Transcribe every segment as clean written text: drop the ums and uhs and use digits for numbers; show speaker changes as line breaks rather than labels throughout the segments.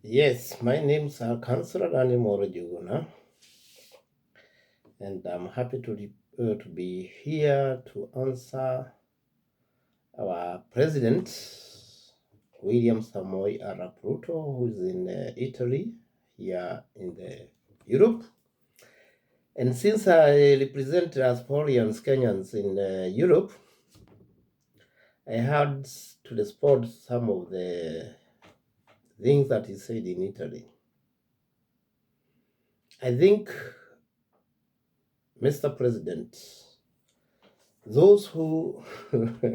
Yes, my name's Councillor Rani Moro Juguna, and I'm happy to be here to answer our President William Samoei Arap Ruto, who is in Italy, here in the Europe. And since I represent diasporians Kenyans in Europe, I had to respond some of the things that he said in Italy. I think, Mr. President, those who those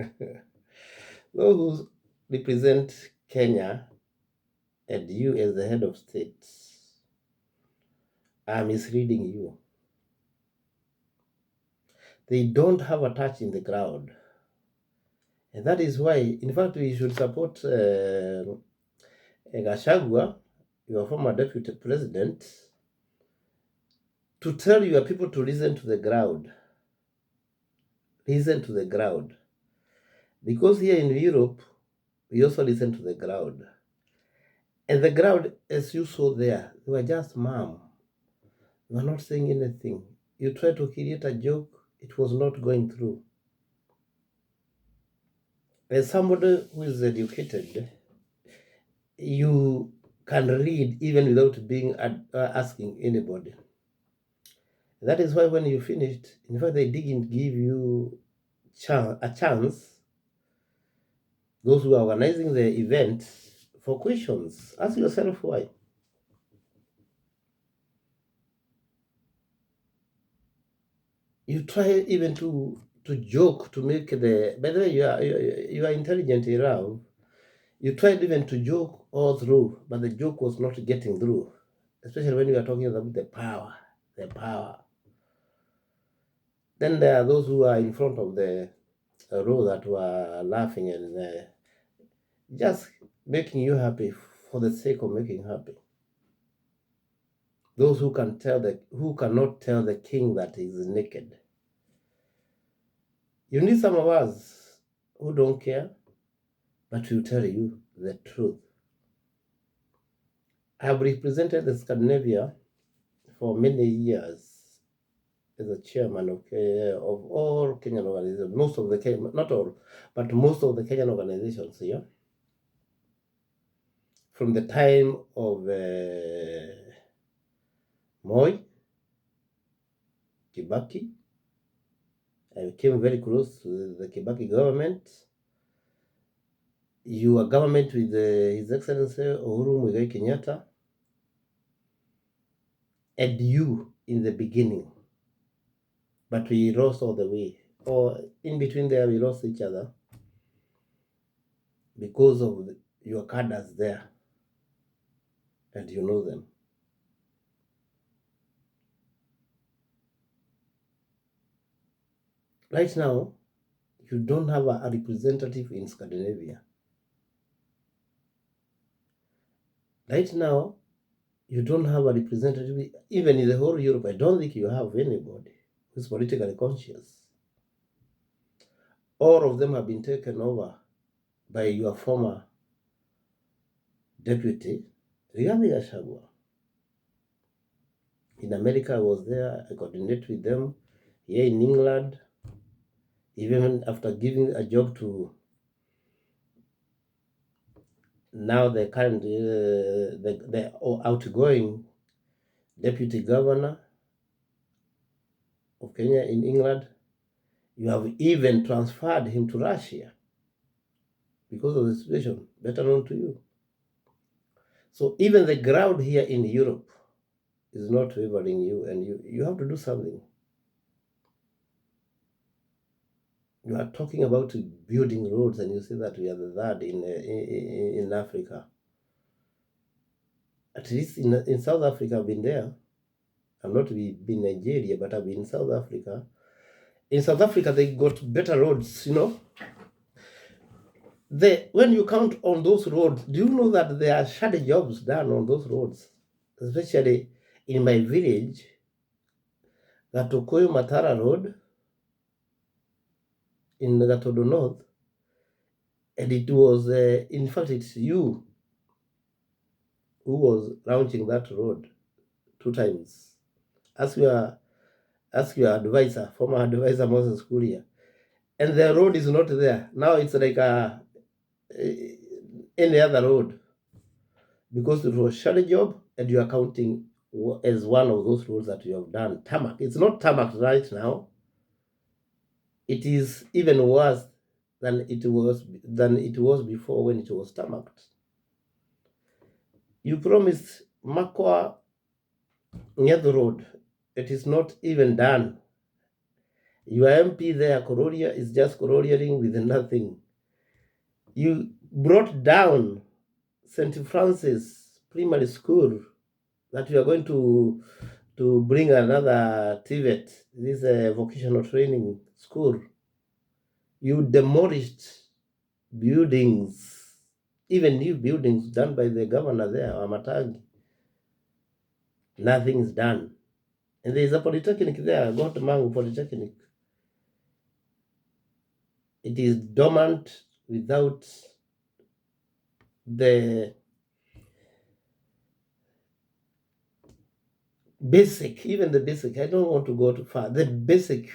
who represent Kenya and you as the head of state are misleading you. They don't have a touch in the ground. And that is why, in fact, we should support Gachagua, your former deputy president, to tell your people to listen to the ground. Listen to the ground. Because here in Europe, we also listen to the ground. And the ground, as you saw there, they were just mum. You are not saying anything. You try to create a joke, it was not going through. As somebody who is educated, you can read even without being asking anybody. That is why when you finished, in fact, they didn't give you a chance, those who are organizing the event, for questions. Ask yourself why. You try even to joke to make the. By the way, you are intelligent enough. You tried even to joke all through, but the joke was not getting through, especially when you are talking about the power, the power. Then there are those who are in front of the row that were laughing and just making you happy for the sake of making happy. Those who cannot tell the king that he is naked. You need some of us who don't care, but will tell you the truth. I have represented the Scandinavia for many years as a chairman of all Kenyan organizations, most of the not all, but most of the Kenyan organizations here. From the time of Moi, Kibaki, I came very close to the Kibaki government. Your government with His Excellency Uhuru Muigai Kenyatta, and you in the beginning. But we lost all the way. Or in between there, we lost each other because of your cadres there. And you know them. Right now, you don't have a representative in Scandinavia. Right now, you don't have a representative, even in the whole Europe. I don't think you have anybody who's politically conscious. All of them have been taken over by your former deputy, Rigathi Gachagua. In America, I was there. I coordinated with them. Here in England, even after giving a job to now the current, the outgoing deputy governor of Kenya in England, you have even transferred him to Russia because of the situation better known to you. So even the ground here in Europe is not favoring you, and you have to do something. You are talking about building roads, and you say that we are the third in Africa. At least in South Africa, I've been there. I've not been Nigeria, but I've been in South Africa. In South Africa, they got better roads, When you count on those roads, do you know that there are shadow jobs done on those roads? Especially in my village, the Tokoyo Matara Road in Gatodo North, and it was, in fact, it's you who was launching that road 2 times. Ask your advisor, former advisor Moses Kuria. And the road is not there. Now it's like any other road, because it was shadow job and you are counting as one of those roads that you have done. Tarmac. It's not tarmac right now. It is even worse than it was before, when it was tarmacked. You promised Makwa Nyadho Road. It is not even done. Your MP there, Kororia, is just Kororiaing with nothing. You brought down St. Francis Primary School, that you are going to bring another TVET, this vocational training school. You demolished buildings, even new buildings done by the governor there, Amatagi. Nothing is done. And there is a polytechnic there, Gotemangu Polytechnic. It is dormant without the basic, even the basic. I don't want to go too far. The basic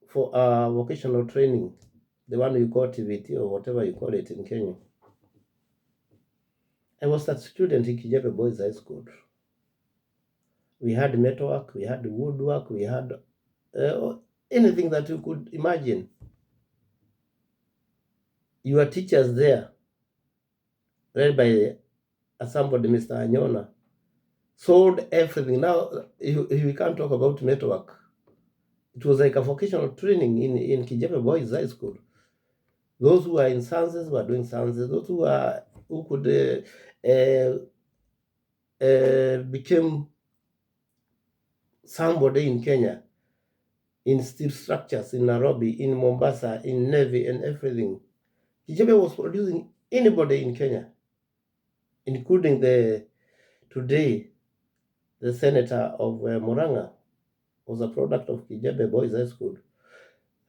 for vocational training, the one you call TVT or whatever you call it in Kenya. I was a student in Kijepe Boys High School. We had metalwork, we had woodwork, we had anything that you could imagine. Your teachers there, led by somebody, Mr. Anyona, sold everything. Now, we can't talk about metalwork. It was like a vocational training in Kijepe Boys High School. Those who are in sciences were doing sciences. Those who could became somebody in Kenya, in steel structures, in Nairobi, in Mombasa, in Navy and everything. Kijepe was producing anybody in Kenya, including today the senator of Murang'a was a product of Kijepe Boys High School.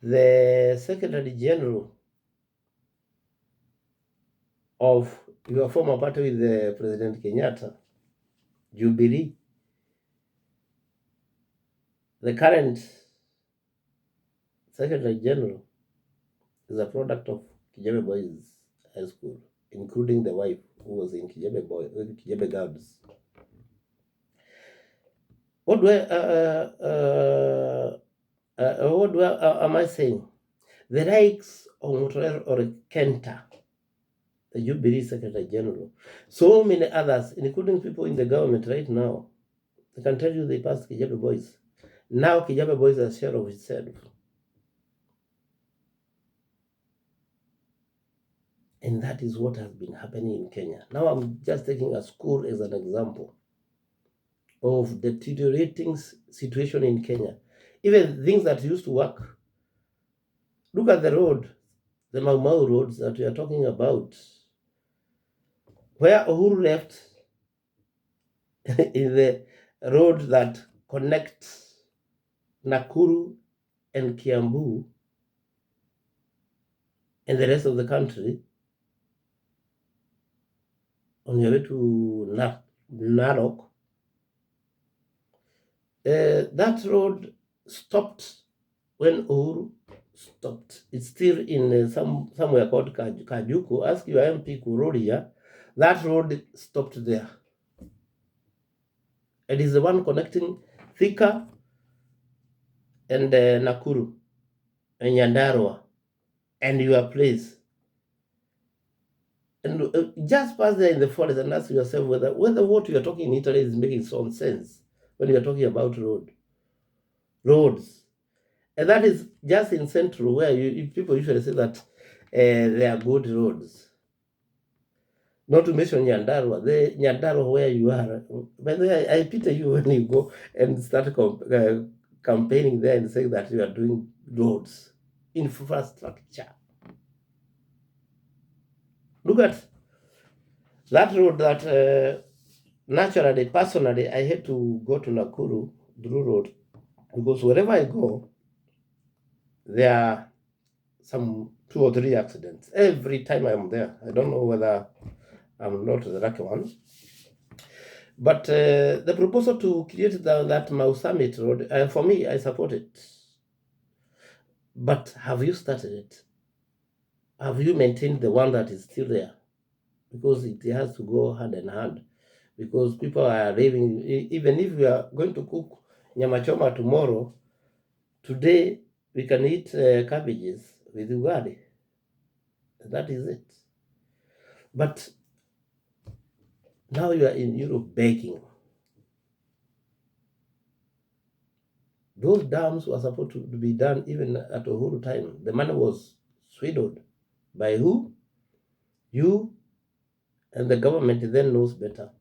The Secretary General of your former party with President Kenyatta, Jubilee, the current Secretary General, is a product of Kijepe Boys High School, including the wife who was in Kijepe Girls. What am I saying? The likes of Mutare or Kenta, the Jubilee Secretary General, so many others, including people in the government right now, I can tell you they passed Kijepe Boys. Now Kijepe Boys is a share of itself. And that is what has been happening in Kenya. Now I'm just taking a school as an example of the deteriorating situation in Kenya. Even things that used to work. Look at the road, the Mau Mau roads that we are talking about. Where Uhuru left is the road that connects Nakuru and Kiambu and the rest of the country on your way to Narok. That road stopped when Uhuru stopped. It's still in somewhere called Kajuku. Ask your MP Kuroria. That road stopped there. It is the one connecting Thika and Nakuru and Nyandarua and your place. And just pass there in the forest and ask yourself whether what you are talking in Italy is making some sense when you are talking about roads. And that is just in Central, where people usually say that they are good roads. Not to mention Nyandarua, the Nyandarua where you are. By the way, I pity you when you go and start campaigning there and saying that you are doing roads, infrastructure. Look at that road that naturally, personally, I had to go to Nakuru through road, because wherever I go, there are some 2 or 3 accidents every time I'm there. I don't know whether I'm not the lucky one. But the proposal to create that Mau Summit Road, for me, I support it. But have you started it? Have you maintained the one that is still there? Because it has to go hand in hand. Because people are living, even if we are going to cook nyama choma tomorrow, today we can eat cabbages with ugali. That is it. But now you are in Europe begging. Those dams were supposed to be done even at Uhuru time. The money was swindled. By who? You, and the government then knows better.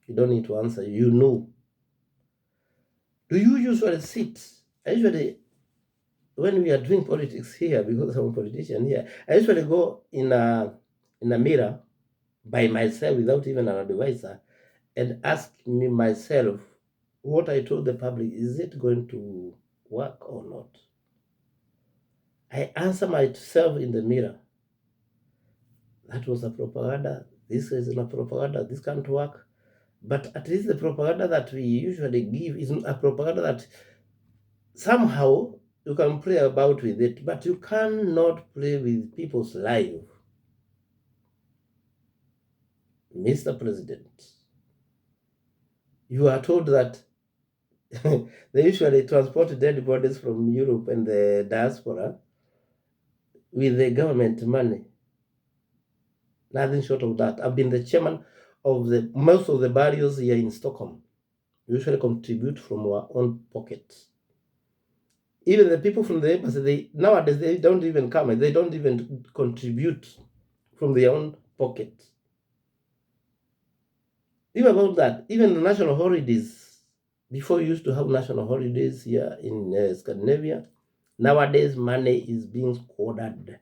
You don't need to answer. You know. Do you usually sit? Usually, when we are doing politics here, because I'm a politician here, I usually go in a mirror by myself without even an advisor and ask me myself what I told the public, is it going to work or not? I answer myself in the mirror. That was a propaganda. This is a propaganda. This can't work. But at least the propaganda that we usually give is a propaganda that somehow you can play about with it, but you cannot play with people's life. Mr. President, you are told that they usually transport dead bodies from Europe and the diaspora with the government money. Nothing short of that. I've been the chairman of most of the burials here in Stockholm. We usually contribute from our own pockets. Even the people from the embassy, nowadays they don't even come. They don't even contribute from their own pockets. Even about that, even the national holidays, before we used to have national holidays here in Scandinavia, nowadays money is being squandered.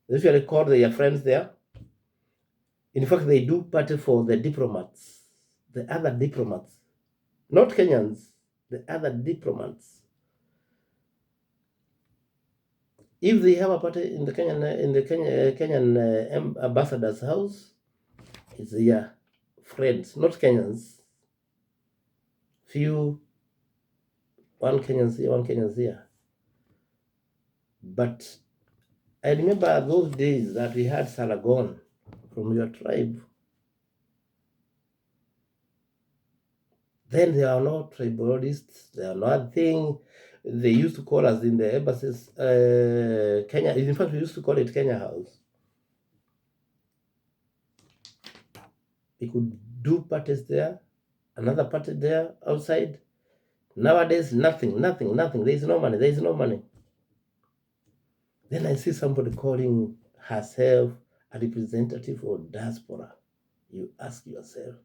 They usually call their friends there. In fact, they do party for the diplomats, the other diplomats, not Kenyans, the other diplomats. If they have a party in the Kenyan ambassador's house, it's their friends, not Kenyans. Few, one Kenyans here, one Kenyans here. But I remember those days that we had Saragon from your tribe. Then there are no tribalists, there are nothing. They used to call us in the embassies, Kenya. In fact, we used to call it Kenya House. We could do parties there, another party there outside. Nowadays, nothing. There is no money. Then I see somebody calling herself a representative of diaspora. You ask yourself,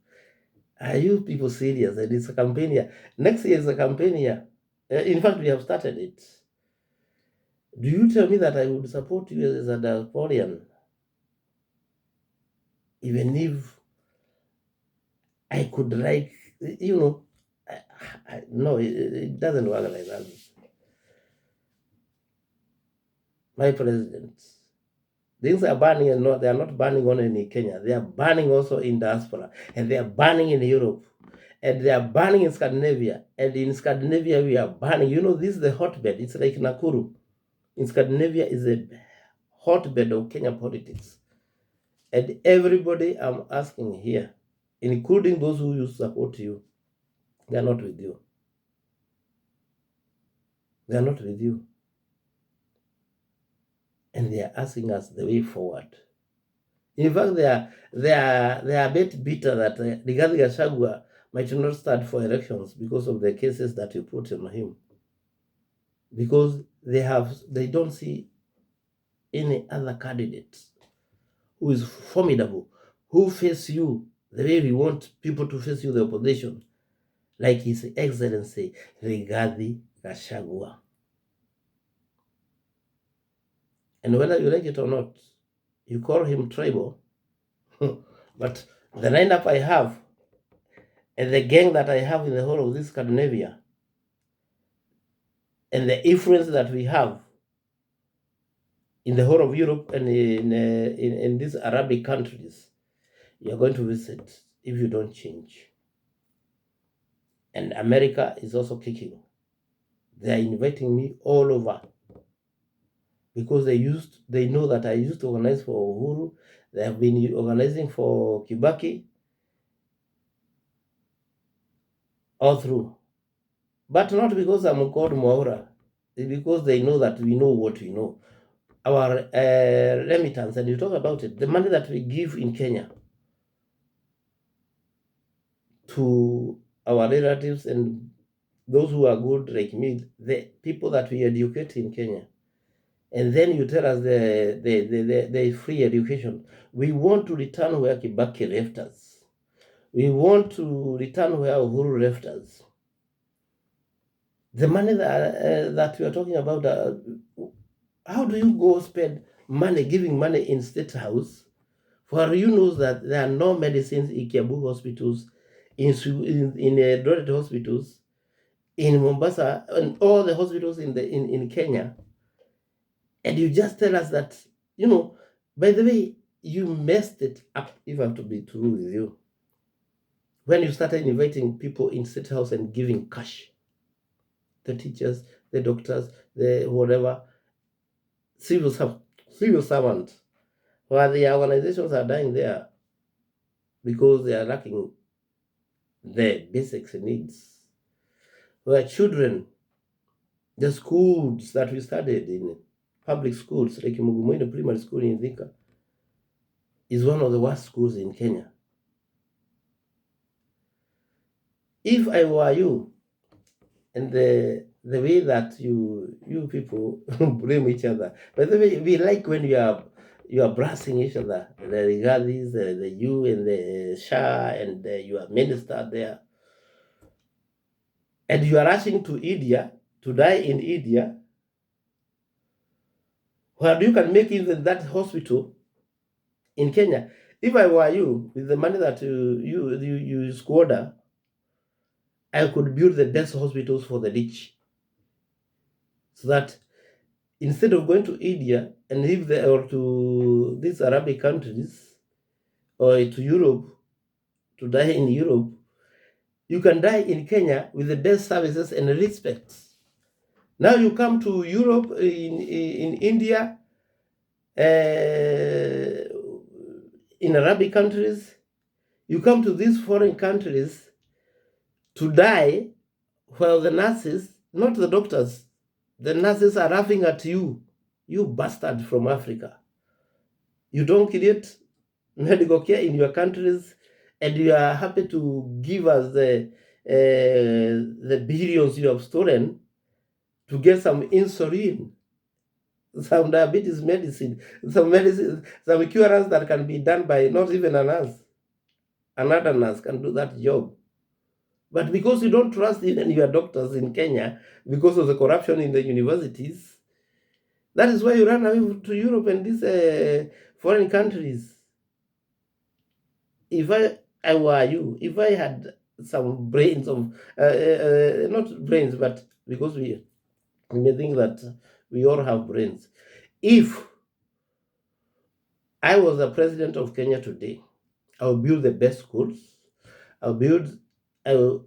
are you people serious? And it's a campaign here. Next year is a campaign here. In fact, we have started it. Do you tell me that I would support you as a diasporian? Even if I could no, it doesn't work like that. My president, things are burning, and they are not burning only in Kenya. They are burning also in diaspora, and they are burning in Europe, and they are burning in Scandinavia. And in Scandinavia, we are burning. This is the hotbed. It's like Nakuru. In Scandinavia is a hotbed of Kenya politics. And everybody I'm asking here, including those who you support you, they are not with you. They are not with you. And they are asking us the way forward. In fact, they are a bit bitter that Rigathi Gachagua might not stand for elections because of the cases that you put on him. Because they don't see any other candidate who is formidable, who face you the way we want people to face you, the opposition, like His Excellency Rigathi Gachagua. And whether you like it or not, you call him tribal, but the lineup I have and the gang that I have in the whole of this Scandinavia and the influence that we have in the whole of Europe and in these Arabic countries, you're going to visit if you don't change. And America is also kicking. They are inviting me all over because they know that I used to organize for Uhuru. They have been organizing for Kibaki all through. But not because I'm God Mwaura. It's because they know that we know what we know. Our remittance, and you talk about it, the money that we give in Kenya to our relatives and those who are good like me, the people that we educate in Kenya, and then you tell us the free education. We want to return where Kibaki left us. We want to return where Uhuru left us. The money that we are talking about, how do you go spend money, giving money in State House, for you know that there are no medicines in Kiambu hospitals, in Eldoret hospitals, in Mombasa, and all the hospitals in Kenya, and you just tell us that, by the way, you messed it up, if I have to be true with you, when you started inviting people in State House and giving cash, the teachers, the doctors, the whatever, civil servants, while the organizations are dying there because they are lacking the basic needs. Where children, the schools that we studied in, public schools like Mugumuino Primary School in Thika, is one of the worst schools in Kenya. If I were you, and the way that you people blame each other, by the way, we like when you are brassing each other, the Rigathis, the you and the Shah and your minister there, and you are rushing to India to die in India, where you can make even that hospital in Kenya. If I were you, with the money that you squander, I could build the best hospitals for the rich, so that instead of going to India and live there, or to these Arabic countries, or to Europe, to die in Europe, you can die in Kenya with the best services and respect. Now you come to Europe, in India, in Arabic countries, you come to these foreign countries to die, while the nurses, not the doctors, the nurses are laughing at you, you bastard from Africa. You don't create medical care in your countries, and you are happy to give us the billions you have stolen to get some insulin, some diabetes medicine, some cures that can be done by not even a nurse. Another nurse can do that job. But because you don't trust even your doctors in Kenya, because of the corruption in the universities, that is why you run away to Europe and these foreign countries. If I were you, if I had some brains of, not brains, but because we may think that we all have brains. If I was the president of Kenya today, I will build the best schools. I will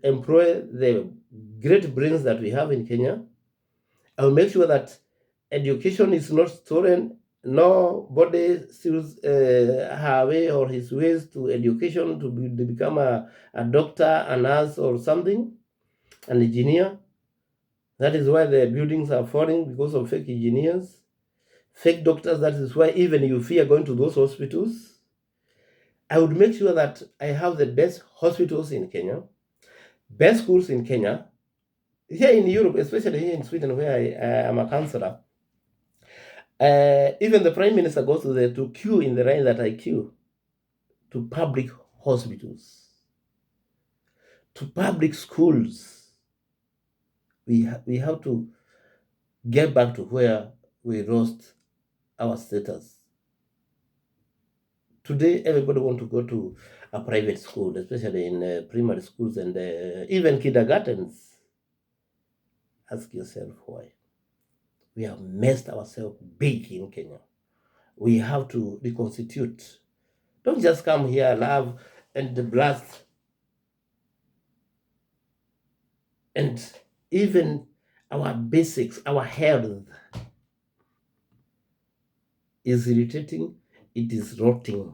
employ the great brains that we have in Kenya. I will make sure that education is not stolen. Nobody steals her way or his ways to education to become a doctor, a nurse, or something, an engineer. That is why the buildings are falling, because of fake engineers, fake doctors. That is why even you fear going to those hospitals. I would make sure that I have the best hospitals in Kenya, best schools in Kenya. Here in Europe, especially here in Sweden, where I am a counselor, even the Prime Minister goes to queue in the line that I queue, to public hospitals, to public schools. We have to get back to where we lost our status. Today, everybody wants to go to a private school, especially in primary schools and even kindergartens. Ask yourself why. We have messed ourselves big in Kenya. We have to reconstitute Don't just come here, love, and blast. And even our basics, our health is irritating, it is rotting.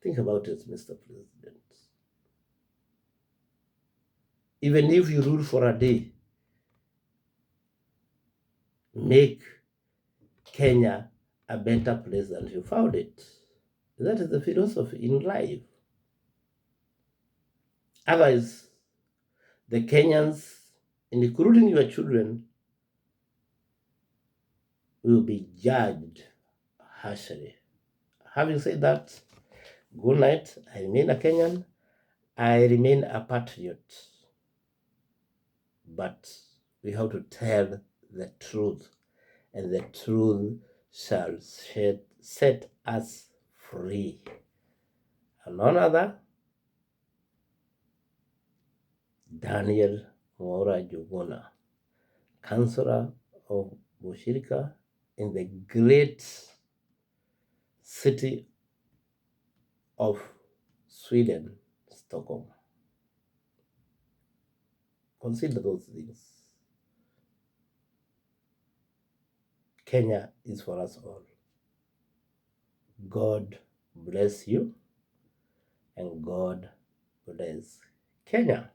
Think about it, Mr. President. Even if you rule for a day, make Kenya a better place than you found it. That is the philosophy in life. Otherwise, the Kenyans, including your children, will be judged harshly. Having said that, good night. I remain a Kenyan. I remain a patriot. But we have to tell the truth, and the truth shall set us free. And none other, Daniel Mora Juguna, Councillor of Bushirika in the great city of Sweden, Stockholm. Consider those things. Kenya is for us all. God bless you, and God bless Kenya.